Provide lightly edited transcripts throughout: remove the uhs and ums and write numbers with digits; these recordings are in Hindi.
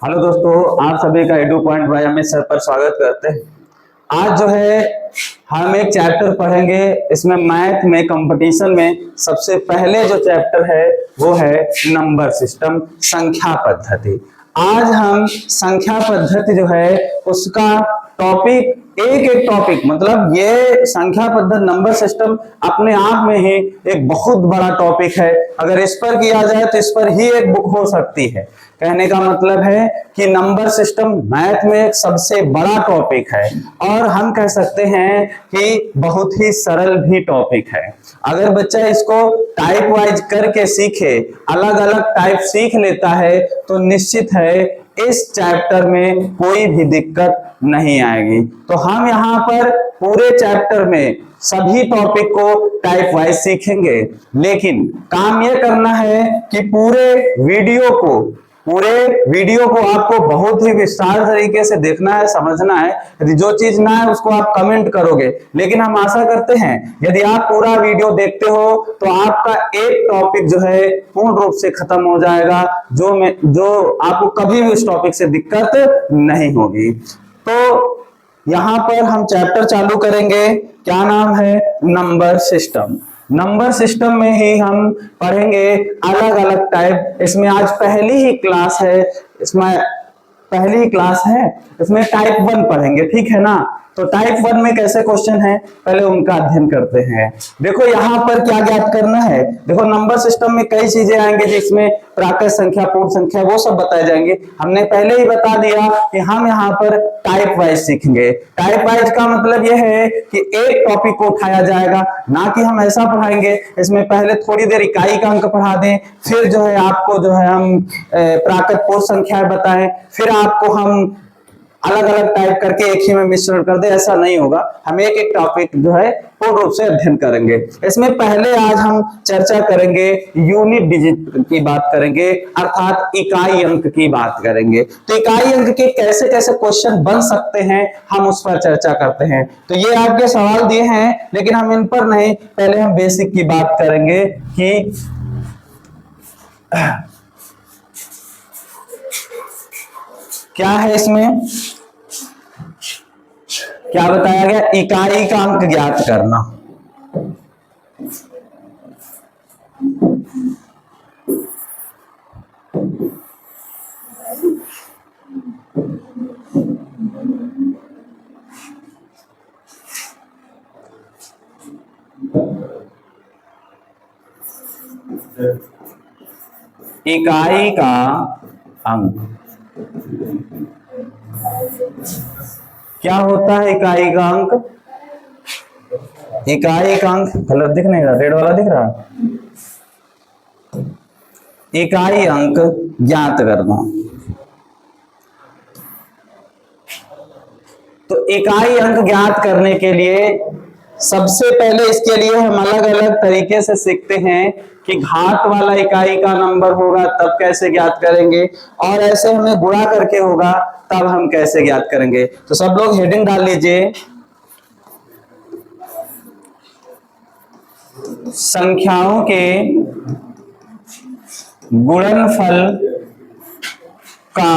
हेलो दोस्तों, आप सभी का edu point by Amit sir पर स्वागत करते हैं। आज जो है हम एक चैप्टर पढ़ेंगे। इसमें मैथ में कंपटीशन में सबसे पहले जो चैप्टर है वो है नंबर सिस्टम, संख्या पद्धति। आज हम संख्या पद्धति जो है उसका टॉपिक एक एक टॉपिक मतलब ये संख्या पद्धति नंबर सिस्टम अपने आप में ही एक बहुत बड़ा टॉपिक है। अगर इस पर किया जाए तो इस पर ही एक बुक हो सकती है। कहने का मतलब है कि नंबर सिस्टम मैथ में एक सबसे बड़ा टॉपिक है और हम कह सकते हैं कि बहुत ही सरल भी टॉपिक है। अगर बच्चा इसको टाइप वाइज करके सीखे, अलग अलग टाइप सीख लेता है तो निश्चित है इस चैप्टर में कोई भी दिक्कत नहीं आएगी। तो हम यहाँ पर पूरे चैप्टर में सभी टॉपिक को टाइप वाइज सीखेंगे, लेकिन काम यह करना है कि पूरे वीडियो को आपको बहुत ही विस्तार तरीके से देखना है, समझना है। यदि जो चीज ना है उसको आप कमेंट करोगे, लेकिन हम आशा करते हैं यदि आप पूरा वीडियो देखते हो तो आपका एक टॉपिक जो है पूर्ण रूप से खत्म हो जाएगा, जो आपको कभी भी उस टॉपिक से दिक्कत नहीं होगी। तो यहां पर हम चैप्टर चालू करेंगे। क्या नाम है? Number system. नंबर सिस्टम में ही हम पढ़ेंगे अलग अलग टाइप। इसमें आज पहली क्लास है, इसमें टाइप 1 पढ़ेंगे, ठीक है ना। तो टाइप 1 में कैसे क्वेश्चन है पहले उनका अध्ययन करते हैं। देखो यहाँ पर क्या ज्ञात करना है। देखो नंबर सिस्टम में कई चीजें आएंगे जिसमें प्राकृत संख्या, पूर्ण संख्या, वो सब बताए जाएंगे। हमने पहले ही बता दिया कि हम यहाँ पर टाइप वाइज सीखेंगे। टाइप वाइज का मतलब यह है कि एक टॉपिक को उठाया जाएगा, ना कि हम ऐसा पढ़ाएंगे इसमें पहले थोड़ी देर इकाई का अंक पढ़ा दें, फिर जो है आपको जो है हम प्राकृत पूर्ण संख्या बताएं, फिर आपको हम अलग अलग टाइप करके एक ही में मिश्रण कर दे। ऐसा नहीं होगा। हम एक एक टॉपिक जो है पूर्ण रूप से अध्ययन करेंगे। इसमें पहले आज हम चर्चा करेंगे यूनिट डिजिट की बात करेंगे, अर्थात इकाई अंक की बात करेंगे। तो इकाई अंक के कैसे कैसे क्वेश्चन बन सकते हैं हम उस पर चर्चा करते हैं। तो ये आपके सवाल दिए हैं, लेकिन हम इन पर नहीं, पहले हम बेसिक की बात करेंगे कि क्या है इसमें, क्या बताया गया, इकाई का अंक ज्ञात करना। इकाई का अंक क्या होता है? इकाई का अंक, इकाई का अंक कलर दिख नहीं रहा, रेड वाला दिख रहा। इकाई अंक ज्ञात करना। तो इकाई अंक ज्ञात करने के लिए सबसे पहले इसके लिए हम अलग अलग तरीके से सीखते हैं कि घात वाला इकाई का नंबर होगा तब कैसे ज्ञात करेंगे, और ऐसे हमें गुणा करके होगा तब हम कैसे ज्ञात करेंगे। तो सब लोग हेडिंग डाल लीजिए, संख्याओं के गुणनफल का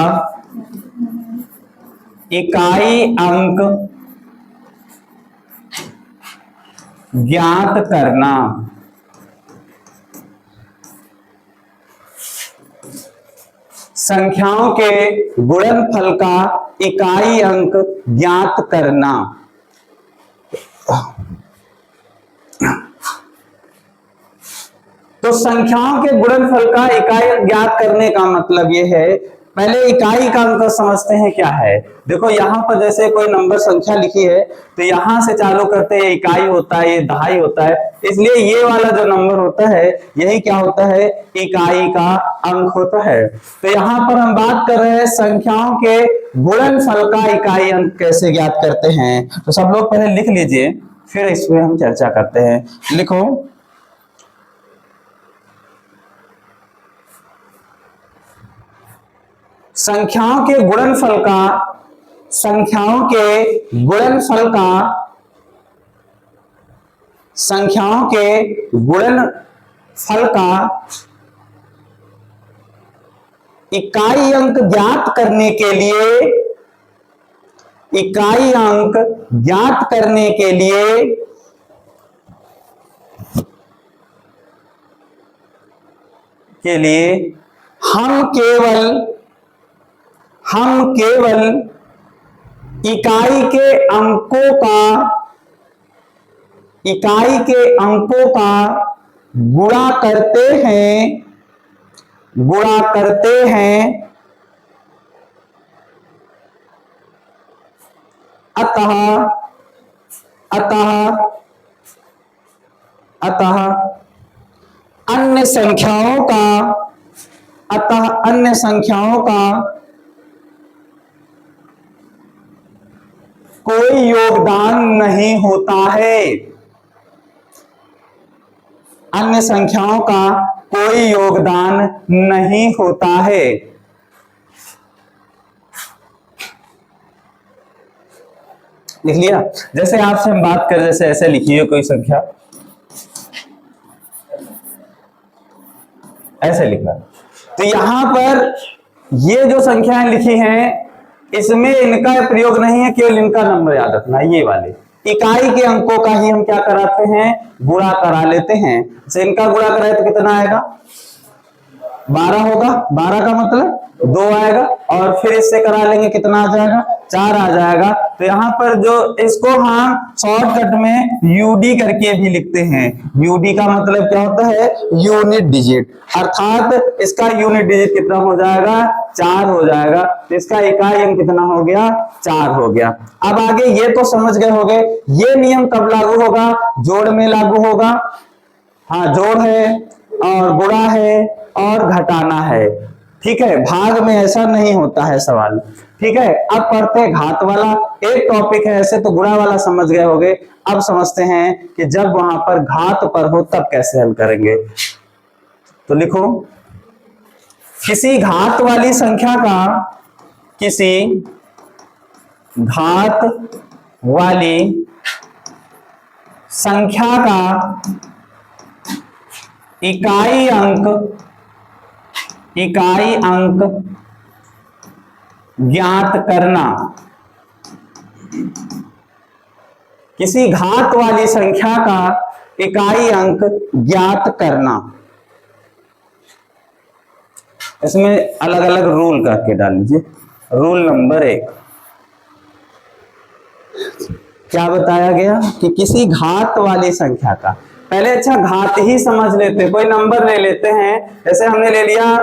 इकाई अंक ज्ञात करना। संख्याओं के गुणनफल का इकाई अंक ज्ञात करना। तो संख्याओं के गुणनफल का इकाई अंक ज्ञात करने का मतलब यह है, पहले इकाई का अंक समझते हैं क्या है। देखो यहां पर जैसे कोई नंबर संख्या लिखी है तो यहां से चालू करते हैं, इकाई होता है, ये दहाई होता है, इसलिए ये वाला जो नंबर होता है यही क्या होता है, इकाई का अंक होता है। तो यहां पर हम बात कर रहे हैं संख्याओं के गुणनफल का इकाई अंक कैसे ज्ञात करते हैं। तो सब लोग पहले लिख लीजिए, फिर इसमें हम चर्चा करते हैं। लिखो, संख्याओं के गुणनफल का, संख्याओं के गुणनफल का, संख्याओं के गुणनफल का इकाई अंक ज्ञात करने के लिए, इकाई अंक ज्ञात करने के लिए हम केवल इकाई के अंकों का गुणा करते हैं अतः अन्य संख्याओं का कोई योगदान नहीं होता है। अन्य संख्याओं का कोई योगदान नहीं होता है। लिख लिया? जैसे आपसे हम बात करें, जैसे ऐसे लिखिए कोई संख्या, ऐसे लिखना। तो यहां पर ये जो संख्याएं लिखी हैं इसमें इनका प्रयोग नहीं है, केवल इनका नंबर याद रखना। ये वाले इकाई के अंकों का ही हम क्या कराते हैं, गुणा करा लेते हैं। जैसे इनका गुणा कराए तो कितना आएगा, 12 होगा। 12 का मतलब 2 आएगा, और फिर इससे करा लेंगे, कितना आ जाएगा, 4 आ जाएगा। तो यहाँ पर जो इसको हम शॉर्टकट में यूडी करके भी लिखते हैं। यूडी का मतलब क्या होता है, यूनिट डिजिट, अर्थात इसका यूनिट डिजिट कितना हो जाएगा, 4 हो जाएगा। तो इसका इकाई अंक कितना हो गया, 4 हो गया। अब आगे ये तो समझ गए होंगे, ये नियम कब लागू होगा, जोड़ में लागू होगा। हाँ, जोड़ है और गुणा है और घटाना है, ठीक है। भाग में ऐसा नहीं होता है सवाल, ठीक है। अब पढ़ते हैं घात वाला। एक टॉपिक है, ऐसे तो गुणा वाला समझ गए होंगे, अब समझते हैं कि जब वहां पर घात पर हो तब कैसे हल करेंगे। तो लिखो, किसी घात वाली संख्या का, किसी घात वाली संख्या का इकाई अंक ज्ञात करना। किसी घात वाली संख्या का इकाई अंक ज्ञात करना। इसमें अलग अलग रूल करके डाल लीजिए। रूल नंबर 1 क्या बताया गया कि किसी घात वाली संख्या का, पहले अच्छा घात ही समझ लेते, कोई नंबर ले लेते हैं। जैसे हमने ले लिया,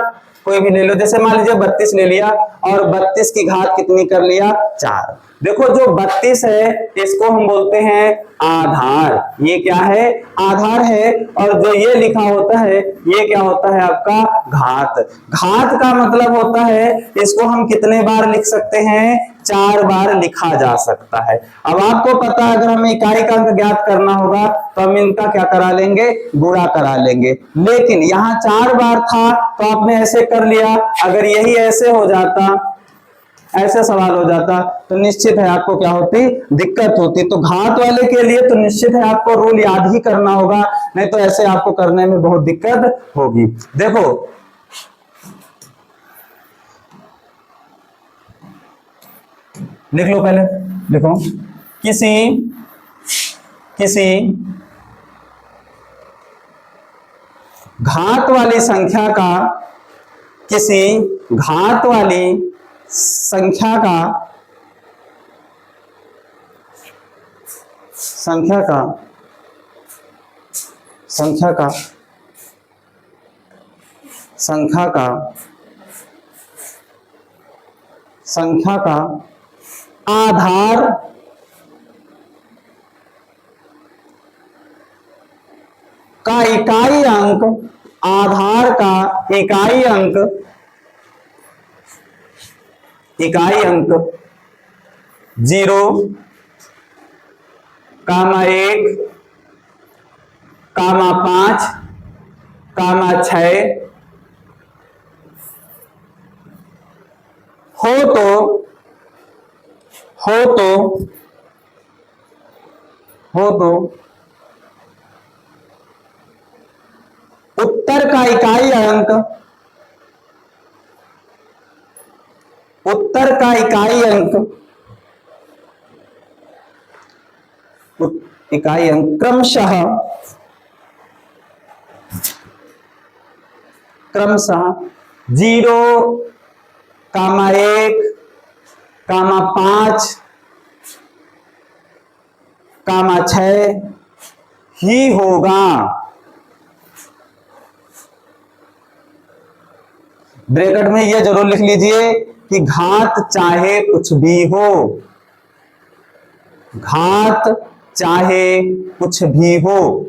कोई भी ले लो, जैसे मान लीजिए 32 ले लिया, और 32 की घात कितनी कर लिया, 4। देखो जो 32 है इसको हम बोलते हैं आधार। ये क्या है, आधार है। और जो ये लिखा होता है ये क्या होता है, आपका घात। घात का मतलब होता है इसको हम कितने बार लिख सकते हैं, 4 बार लिखा जा सकता है। अब आपको पता है, अगर हमें इकाई का अंक ज्ञात करना होगा तो हम इनका क्या करा लेंगे, गुणा करा लेंगे। लेकिन यहाँ 4 बार था तो आपने ऐसे कर लिया। अगर यही ऐसे हो जाता, ऐसे सवाल हो जाता, तो निश्चित है आपको क्या होती, दिक्कत होती। तो घात वाले के लिए तो निश्चित है आपको रूल याद ही करना होगा, नहीं तो ऐसे आपको करने में बहुत दिक्कत होगी। देखो, लिख लो, पहले लिखो, किसी घात वाली संख्या का, किसी घात वाली संख्या का आधार का इकाई अंक, आधार का इकाई अंक 0, 1, 5, 6 हो तो उत्तर का इकाई अंक उत्तर का इकाई अंक, इकाई अंक क्रमशः 0,1, 5, 6 ही होगा। ब्रैकेट में यह जरूर लिख लीजिए कि घात चाहे कुछ भी हो, घात चाहे कुछ भी हो।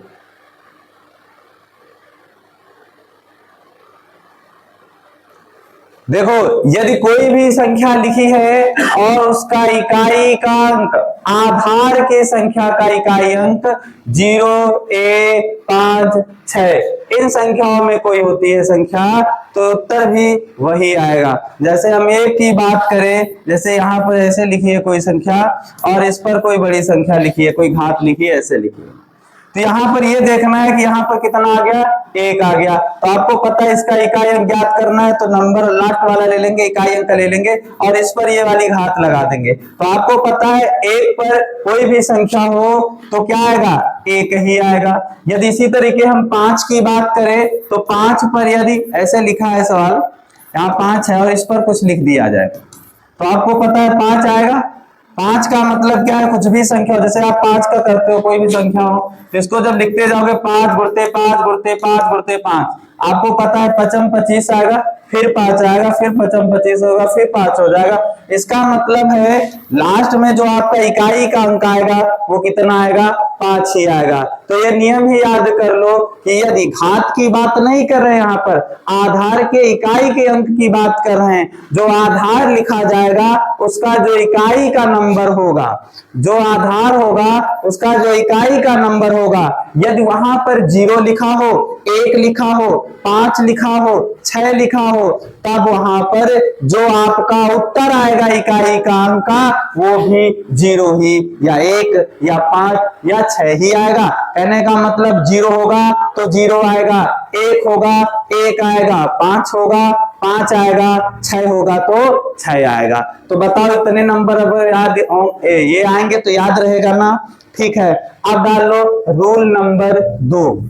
देखो, यदि कोई भी संख्या लिखी है और उसका इकाई का अंक आधार के संख्या का इकाई अंक 0, 1, 5, 6 इन संख्याओं में कोई होती है संख्या, तो उत्तर भी वही आएगा। जैसे हम एक की बात करें, जैसे यहाँ पर ऐसे लिखी है कोई संख्या और इस पर कोई बड़ी संख्या लिखी है, कोई घात लिखी है, ऐसे लिखी है, तो यहाँ पर ये देखना है कि यहाँ पर कितना आ गया, 1 आ गया। तो आपको पता है इसका इकाई अंक ज्ञात करना है, तो नंबर लास्ट वाला ले लेंगे, इकाई अंक ले लेंगे और इस पर ये वाली घात लगा देंगे। तो आपको पता है 1 पर कोई भी संख्या हो तो क्या आएगा, 1 ही आएगा। यदि इसी तरीके हम 5 की बात करें तो 5 पर यदि ऐसे लिखा है सवाल, यहाँ 5 है और इस पर कुछ लिख दिया जाए, तो आपको पता है 5 आएगा। 5 का मतलब क्या है, कुछ भी संख्या हो, जैसे आप 5 का करते हो कोई भी संख्या हो, तो इसको जब लिखते जाओगे 5 गुणते 5 गुणते 5 गुणते 5, आपको पता है 5 25 आएगा, फिर 5 आएगा, फिर 5 25 होगा, फिर 5 हो जाएगा। इसका मतलब है लास्ट में जो आपका इकाई का अंक आएगा वो कितना आएगा, 5 ही आएगा। तो ये नियम ही याद कर लो कि यदि घात की बात नहीं कर रहे हैं, यहाँ पर आधार के इकाई के अंक की बात कर रहे हैं, जो आधार लिखा जाएगा उसका जो इकाई का नंबर होगा, जो आधार होगा उसका जो इकाई का नंबर होगा, यदि वहां पर 0 लिखा हो, 1 लिखा हो, 5 लिखा हो, 6 लिखा हो, तब वहां पर जो आपका उत्तर आएगा इकाई का अंक का, वो भी 0 ही या 1 या 5 या 6 ही आएगा। कहने का मतलब 0 होगा तो 0 आएगा, 1 होगा 1 आएगा, 5 होगा 5 आएगा, 6 होगा तो 6 आएगा। तो बताओ इतने नंबर अब याद ये आएंगे तो याद रहेगा ना। ठीक है, अब डाल लो रूल नंबर 2।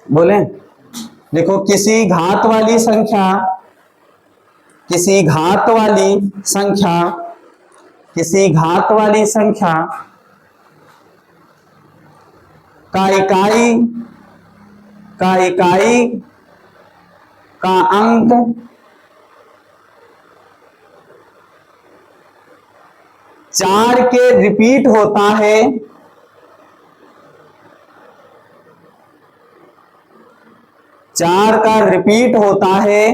बोले, देखो किसी घात वाली संख्या, किसी घात वाली संख्या, किसी घात वाली संख्या का इकाई का अंक 4 के रिपीट होता है, 4 का रिपीट होता है,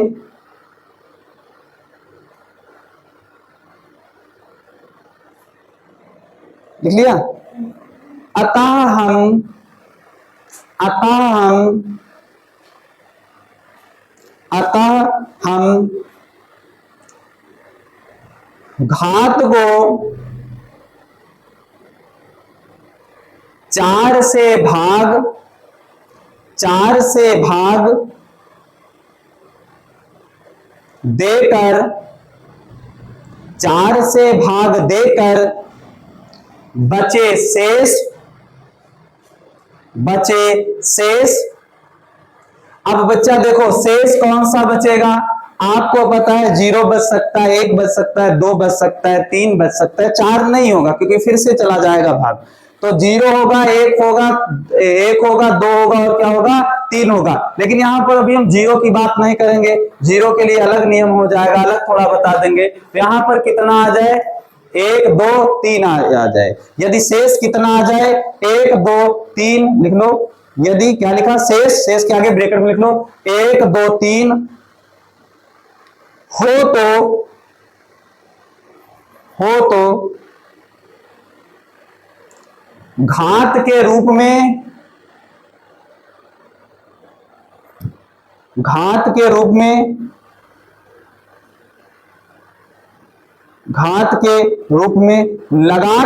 लिख लिया। अतः हम घात को 4 से भाग देकर 4 से भाग देकर बचे शेष। अब बच्चा देखो शेष कौन सा बचेगा, आपको पता है 0 बच सकता है, 1 बच सकता है, 2 बच सकता है, 3 बच सकता है, 4 नहीं होगा क्योंकि फिर से चला जाएगा भाग। तो 0 होगा, 1 होगा, 2 होगा और क्या होगा, 3 होगा। लेकिन यहाँ पर अभी हम 0 की बात नहीं करेंगे, 0 के लिए अलग नियम हो जाएगा, अलग थोड़ा बता देंगे। तो यहाँ पर कितना आ जाए, 1 2 3 आ जाए। यदि शेष कितना आ जाए, 1 2 3 लिख लो। यदि क्या लिखा, शेष के आगे ब्रैकेट में लिख लो 1 2 3 हो तो घात के रूप में घात के रूप में लगा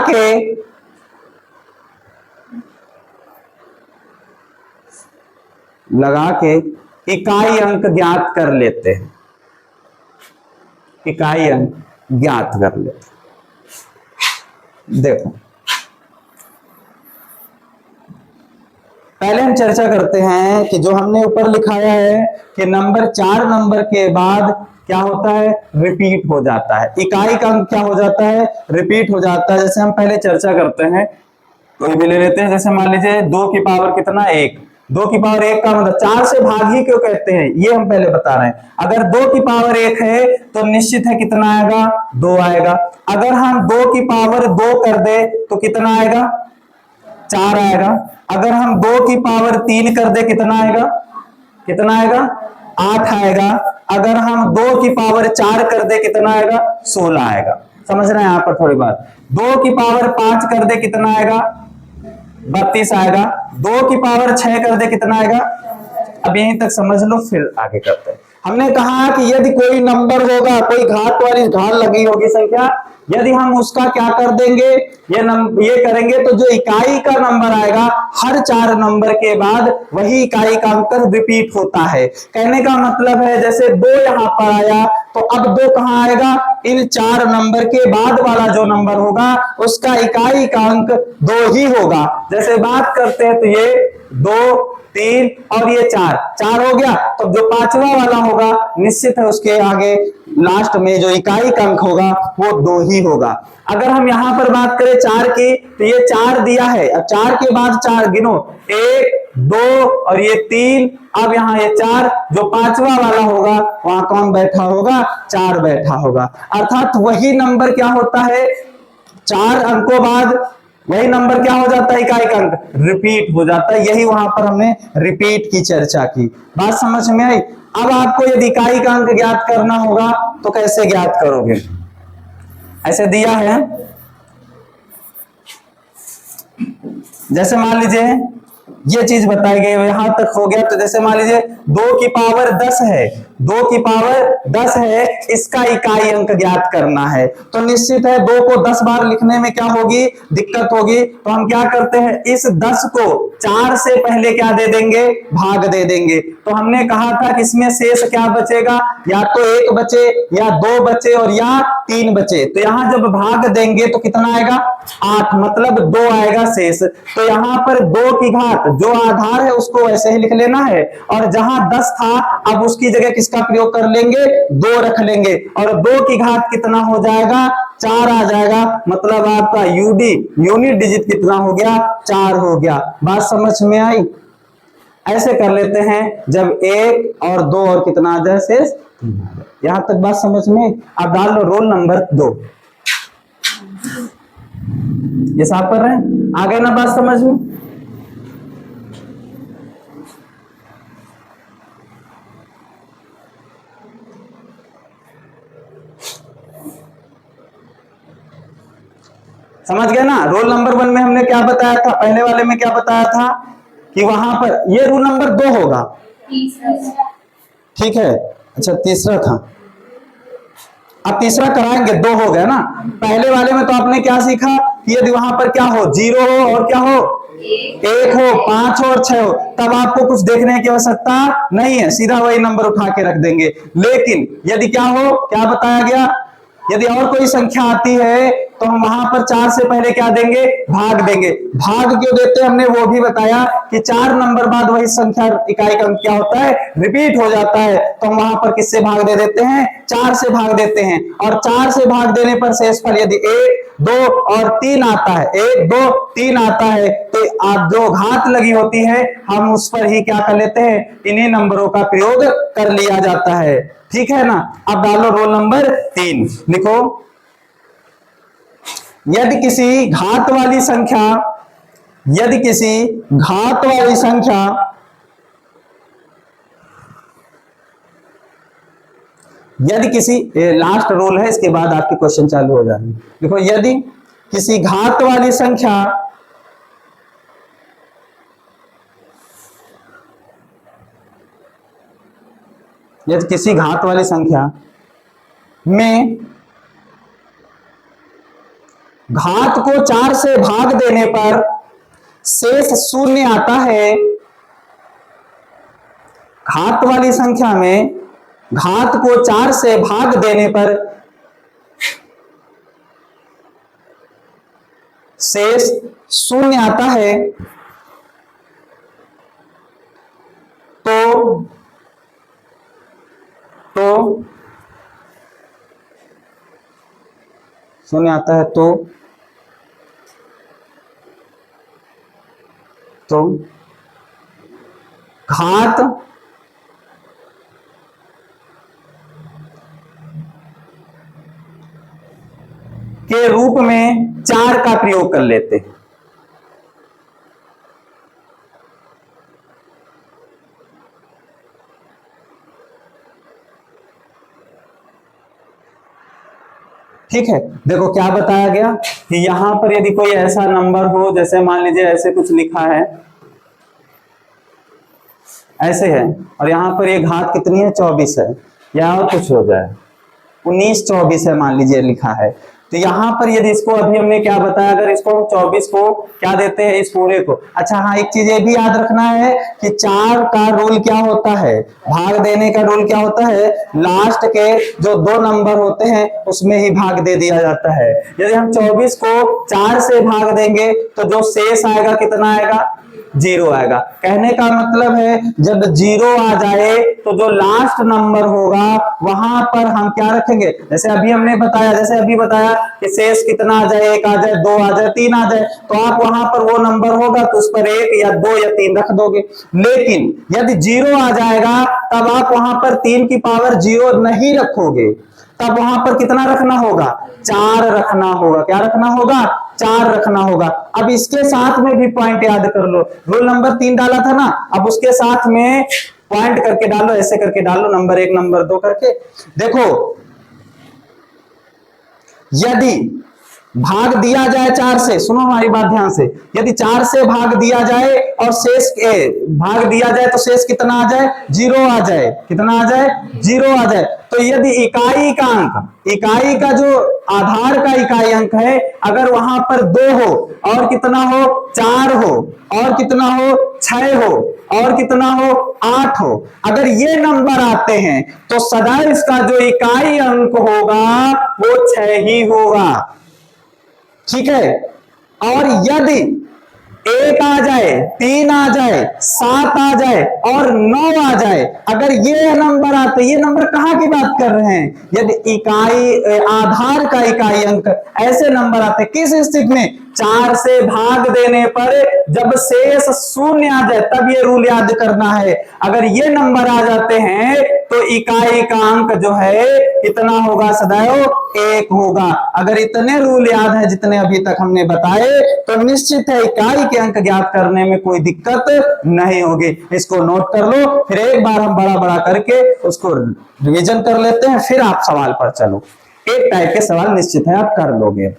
के इकाई अंक ज्ञात कर लेते हैं, इकाई अंक ज्ञात कर लेते हैं। देखो पहले हम चर्चा करते हैं कि जो हमने ऊपर लिखाया है कि नंबर 4 नंबर के बाद क्या होता है, रिपीट हो जाता है, इकाई का अंक क्या हो जाता है, रिपीट हो जाता है। जैसे हम पहले चर्चा करते हैं, कोई भी ले लेते हैं, जैसे मान लीजिए 2 की पावर कितना 1, 2 की पावर 1 का मतलब 4 से भाग ही क्यों कहते हैं ये हम पहले बता रहे हैं। अगर 2 की पावर 1 है तो निश्चित है कितना आएगा, 2 आएगा। अगर हम 2 की पावर 2 कर दे तो कितना आएगा, 4 आएगा। अगर हम 2 की पावर 3 कर दे कितना आएगा, कितना आएगा, 8 आएगा। अगर हम 2 की पावर 4 कर दे कितना आएगा, 16 आएगा। समझ रहे हैं यहाँ पर थोड़ी बात। 2 की पावर 5 कर दे कितना आएगा, 32 आएगा। 2 की पावर 6 कर दे कितना आएगा। अब यहीं तक समझ लो, फिर आगे करते हैं। हमने कहा कि यदि कोई नंबर होगा, कोई घात वाली घात लगी होगी संख्या, यदि हम उसका क्या कर देंगे, ये करेंगे तो जो इकाई का नंबर आएगा हर 4 नंबर के बाद वही इकाई का अंक रिपीट होता है। कहने का मतलब है जैसे 2 यहां पर आया तो अब 2 कहां आएगा, इन 4 नंबर के बाद वाला जो नंबर होगा उसका इकाई का अंक 2 ही होगा। जैसे बात करते हैं तो ये 2 3 और ये 4 हो गया, तो जो 5वां वाला होगा निश्चित है उसके आगे लास्ट में जो इकाई का अंक होगा वो 2 ही होगा। अगर हम यहां पर बात करें 4 की तो ये 4 दिया है, अब 4 के बाद 4 गिनो, 1 2 और ये 3, अब यहाँ ये 4, जो 5वां वाला होगा वहां कौन बैठा होगा, 4 बैठा होगा। अर्थात वही नंबर क्या होता है, 4 अंकों बाद वही नंबर क्या हो जाता है, इकाई का अंक रिपीट हो जाता है। यही वहां पर हमने रिपीट की चर्चा की। बात समझ में आई। अब आपको यदि इकाई का अंक ज्ञात करना होगा तो कैसे ज्ञात करोगे, ऐसे दिया है, जैसे मान लीजिए ये चीज बताई गई, यहां तक हो गया। तो जैसे मान लीजिए 2 की पावर 10 है, 2 की पावर 10 है, इसका इकाई अंक ज्ञात करना है। तो निश्चित है 2 को 10 बार लिखने में क्या होगी, दिक्कत होगी। तो हम क्या करते हैं, इस 10 को 4 से पहले क्या दे देंगे, भाग दे देंगे। तो हमने कहा था कि इसमें शेष क्या बचेगा, या तो 1 बचे या 2 बचे और या 3 बचे। तो यहां जब भाग देंगे तो कितना आएगा, 8, मतलब 2 आएगा शेष। तो यहां पर 2 की घात जो आधार है उसको वैसे ही लिख लेना है, और जहां 10 था अब उसकी जगह किसका प्रयोग कर लेंगे, 2 रख लेंगे, और 2 की घात कितना हो जाएगा, 4 आ जाएगा। मतलब आपका यूडी यूनिट डिजिट कितना हो गया, 4 हो गया। बात समझ में आई। ऐसे कर लेते हैं जब 1 और 2 और कितना आ जाए शेष, यहां तक बात समझ में। अब डाल लो रोल नंबर 2, ये साफ कर रहे हैं, आ गए ना बात समझ में। समझ गए ना। रोल नंबर 1 में हमने क्या बताया था, पहले वाले में क्या बताया था कि वहां पर ये रूल नंबर 2 होगा, ठीक है। अच्छा तीसरा था, अब तीसरा कराएंगे, 2 हो गया ना। पहले वाले में तो आपने क्या सीखा कि यदि वहां पर क्या हो, 0 हो और क्या हो, 1 हो, 5 हो और 6 हो, तब आपको कुछ देखने की आवश्यकता नहीं है, सीधा वही नंबर उठा के रख देंगे। लेकिन यदि क्या हो, क्या बताया गया, यदि और कोई संख्या आती है तो हम वहां पर 4 से पहले क्या देंगे, भाग देंगे। भाग क्यों देते हैं हमने वो भी बताया कि 4 नंबर बाद वही संख्या इकाई का अंक क्या होता है, रिपीट हो जाता है। तो हम वहां पर किससे भाग दे देते हैं, 4 से भाग देते हैं। और 4 से भाग देने पर शेषफल यदि 1 2 और 3 आता है, 1 2 3 आता है, तो आप जो घात लगी होती है हम उस पर ही क्या कर लेते हैं, इन्हीं नंबरों का प्रयोग कर लिया जाता है। ठीक है ना। अब डालो रोल नंबर 3, लिखो, यदि किसी घात वाली संख्या, यदि किसी घात वाली संख्या यदि किसी, लास्ट रोल है, इसके बाद आपके क्वेश्चन चालू हो जाएंगे। देखो, यदि किसी घात वाली संख्या यदि किसी घात वाली संख्या में घात को 4 से भाग देने पर शेष शून्य आता है। घात वाली संख्या में घात को 4 से भाग देने पर शेष शून्य आता है तो शून्य आता है तो घात के रूप में 4 का प्रयोग कर लेते हैं। ठीक है, देखो क्या बताया गया कि यहां पर यदि कोई ऐसा नंबर हो, जैसे मान लीजिए ऐसे कुछ लिखा है, ऐसे है, और यहां पर ये घात कितनी है 24 है, या और कुछ हो जाए 19 24 है मान लीजिए लिखा है, तो यहां पर यदि इसको अभी हमने क्या बताया, अगर इसको हम 24 को क्या देते हैं इस पूरे को। अच्छा हाँ, एक चीज ये भी याद रखना है कि 4 का रूल क्या होता है, भाग देने का रूल क्या होता है, लास्ट के जो 2 नंबर होते हैं उसमें ही भाग दे दिया जाता है। यदि हम 24 को 4 से भाग देंगे तो जो शेष आएगा कितना आएगा, 0 आएगा। कहने का मतलब है जब 0 आ जाए तो जो लास्ट नंबर होगा वहां पर हम क्या रखेंगे, जैसे अभी हमने बताया, जैसे अभी बताया कि शेष कितना आ जाए, 1 आ जाए, 2 आ जाए, 3 आ जाए, तो आप वहां पर वो नंबर होगा तो उस पर 1 या 2 या 3 रख दोगे। लेकिन यदि 0 आ जाएगा तब आप वहां पर 3 की पावर 0 नहीं रखोगे, तब वहां पर कितना रखना होगा, 4 रखना होगा। क्या रखना होगा, 4 रखना होगा। अब इसके साथ में भी पॉइंट याद कर लो, रूल नंबर 3 डाला था ना, अब उसके साथ में पॉइंट करके डालो, ऐसे करके डालो, नंबर 1 नंबर 2 करके। देखो यदि भाग दिया जाए 4 से, सुनो हमारी बात ध्यान से, यदि 4 से भाग दिया जाए और शेष भाग दिया जाए तो शेष कितना आ जाए, 0 आ जाए। कितना आ जाए, 0 आ जाए। तो यदि इकाई का अंक, इकाई का जो आधार का इकाई अंक है, अगर वहां पर 2 हो और कितना हो, 4 हो और कितना हो, 6 हो और कितना हो, 8 हो, अगर ये नंबर आते हैं तो सदैव इसका जो इकाई अंक होगा वो 6 ही होगा। ठीक है, और यदि 1 आ जाए, 3 आ जाए, 7 आ जाए और 9 आ जाए, अगर ये नंबर आते, ये नंबर कहां की बात कर रहे हैं, यदि इकाई आधार का इकाई अंक ऐसे नंबर आते, किस स्थिति में, 4 से भाग देने पर जब शेष शून्य आ जाए, तब ये रूल याद करना है। अगर ये नंबर आ जाते हैं तो इकाई का अंक जो है कितना होगा, सदैव 1 होगा। अगर इतने रूल याद है जितने अभी तक हमने बताए तो निश्चित है इकाई के अंक ज्ञात करने में कोई दिक्कत नहीं होगी। इसको नोट कर लो, फिर एक बार हम बड़ा बड़ा करके उसको रिवीजन कर लेते हैं, फिर आप सवाल पर चलो। एक टाइप के सवाल निश्चित है आप कर लोगे।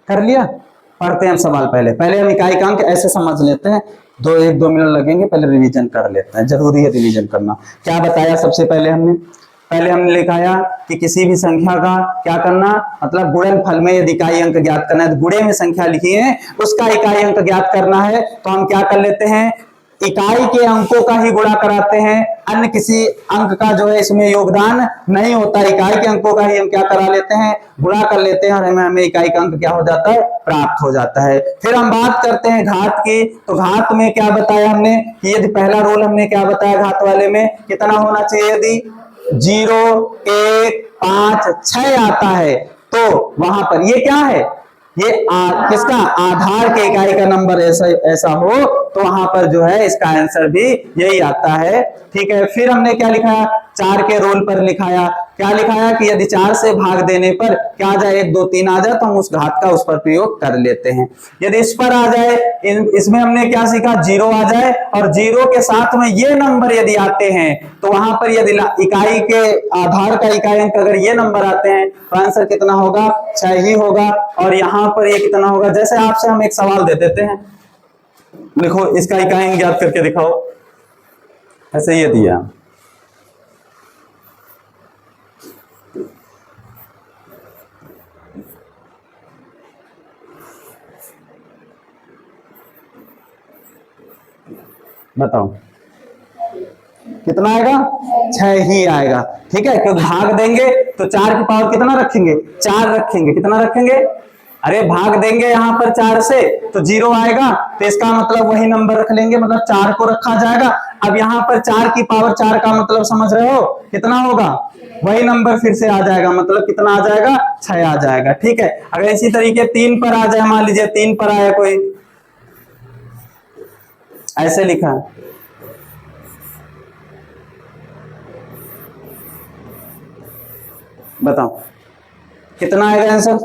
कर लिया, पढ़ते हैं हम सवाल। पहले हम इकाई का अंक ऐसे समझ लेते हैं, 1-2 मिनट लगेंगे, पहले रिवीजन कर लेते हैं, जरूरी है रिवीजन करना। क्या बताया सबसे पहले हमने लिखाया कि किसी भी संख्या का क्या करना, मतलब गुणनफल में यदि इकाई अंक ज्ञात करना है तो गुणे में संख्या लिखी है उसका इकाई अंक ज्ञात करना है, तो हम क्या कर लेते हैं, इकाई के अंकों का ही गुणा कराते हैं, अन्य किसी अंक का जो है इसमें योगदान नहीं होता, इकाई के अंकों का ही हम क्या करा लेते हैं, गुणा कर लेते हैं और हमें इकाई का अंक क्या हो जाता है, प्राप्त हो जाता है। फिर हम बात करते हैं घात की, तो घात में क्या बताया हमने कि यदि पहला रूल हमने क्या बताया, घात वाले में कितना होना चाहिए, यदि 0 1 5 6 आता है तो वहां पर ये क्या है, ये किसका, आधार के इकाई का नंबर ऐसा हो तो वहां पर जो है इसका आंसर भी यही आता है। ठीक है, फिर हमने क्या लिखा, 4 के रोल पर लिखाया, क्या लिखाया कि यदि 4 से भाग देने पर क्या आ जाए, 1 2 3 आ जाए तो हम उस घात का उस पर प्रयोग कर लेते हैं। यदि इस पर आ जाए, इसमें हमने क्या सीखा, 0 आ जाए और 0 के साथ में ये नंबर यदि आते हैं तो वहां पर यदि इकाई के आधार का इकाई अंक अगर ये नंबर आते हैं तो आंसर कितना होगा, 6 ही होगा। और यहाँ पर ये कितना होगा, जैसे आपसे हम एक सवाल दे देते हैं, लिखो इसका इकाई अंक याद करके दिखाओ, ऐसे ये दिया, बताओ कितना आएगा, 6 ही आएगा। ठीक है, क्योंकि भाग देंगे तो 4 की पावर कितना रखेंगे, 4 रखेंगे, कितना रखेंगे, अरे भाग देंगे यहां पर 4 से तो 0 आएगा, तो इसका मतलब वही नंबर रख लेंगे, मतलब 4 को रखा जाएगा। अब यहाँ पर 4 की पावर 4 का मतलब समझ रहे हो कितना होगा, वही नंबर फिर से आ जाएगा, मतलब कितना आ जाएगा, 6 आ जाएगा। ठीक है, अगर इसी तरीके 3 पर आ जाए, मान लीजिए 3 पर आया कोई, ऐसे लिखा, बताओ कितना आएगा आंसर,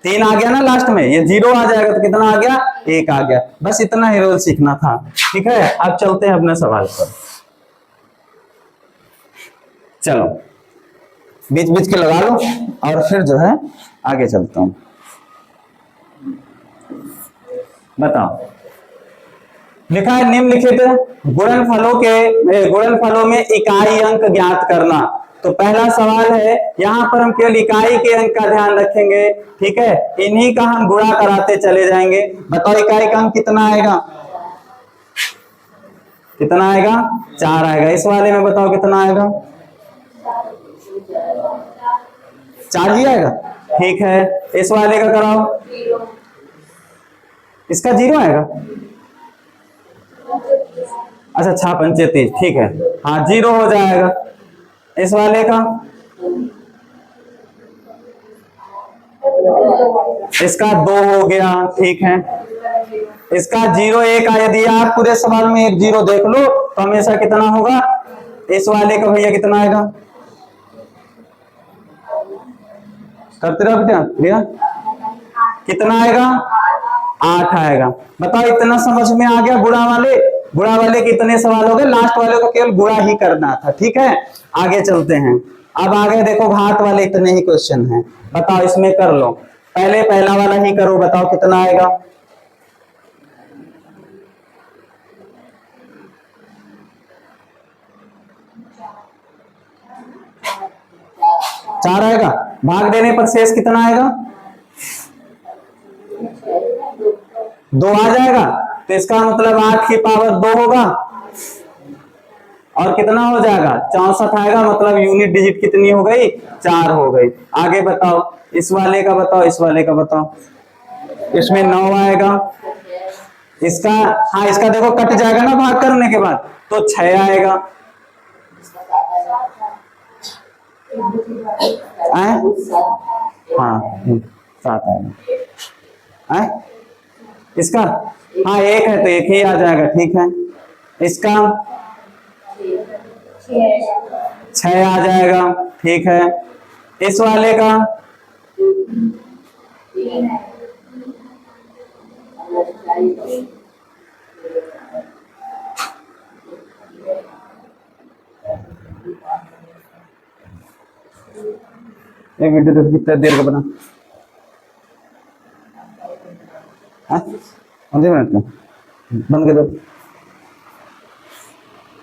3 आ गया ना लास्ट में, ये 0 आ जाएगा तो कितना आ गया, 1 आ गया। बस इतना ही रोल सीखना था। ठीक है, अब चलते हैं अपने सवाल पर, चलो बीच बीच के लगा लो और फिर जो है आगे चलता हूं। बताओ, लिखा है निम्नलिखित गुणनफलों में इकाई अंक ज्ञात करना। तो पहला सवाल है, यहां पर हम केवल इकाई के अंक का ध्यान रखेंगे। ठीक है, इन्हीं का हम गुणा कराते चले जाएंगे। बताओ इकाई का अंक कितना आएगा, कितना आएगा, 4 आएगा। इस वाले में बताओ कितना आएगा, 4 ही आएगा। ठीक है, इस वाले का कराओ, इसका 0 आएगा, अच्छा 6 पंचे 30, ठीक है, हाँ 0 हो जाएगा। इस वाले का, इसका 2 हो गया। ठीक है, इसका 0 1 आया, यदि आप पूरे सवाल में 1 0 देख लो तो हमेशा कितना होगा, इस वाले का भैया कितना आएगा, करते रहो बेटा, भैया कितना आएगा, 8 आएगा। बताओ इतना समझ में आ गया, गुणा वाले कितने सवाल हो गए, लास्ट वाले को केवल गुणा ही करना था। ठीक है, आगे चलते हैं। अब आगे देखो घात वाले इतने ही क्वेश्चन हैं, बताओ इसमें कर लो, पहले पहला वाला ही करो, बताओ कितना आएगा, चार आएगा। भाग देने पर शेष कितना आएगा, 2 आ जाएगा। तो इसका मतलब 8 की पावर 2 होगा और कितना हो जाएगा, 64 आएगा। मतलब यूनिट डिजिट कितनी हो गई, 4 हो गई। आगे बताओ, इस वाले का बताओ, इस वाले का बताओ, इसमें 9 आएगा। इसका, हाँ इसका देखो कट जाएगा ना भाग करने के बाद, तो 6 आएगा। हाँ 7 आएगा। इसका, हाँ 1 है तो 1 ही आ जाएगा। ठीक है, इसका 6 आ जाएगा। ठीक है, इस वाले का एक वीडियो देखो कितना देर का बना, 15 मिनट का, बंद कर दो।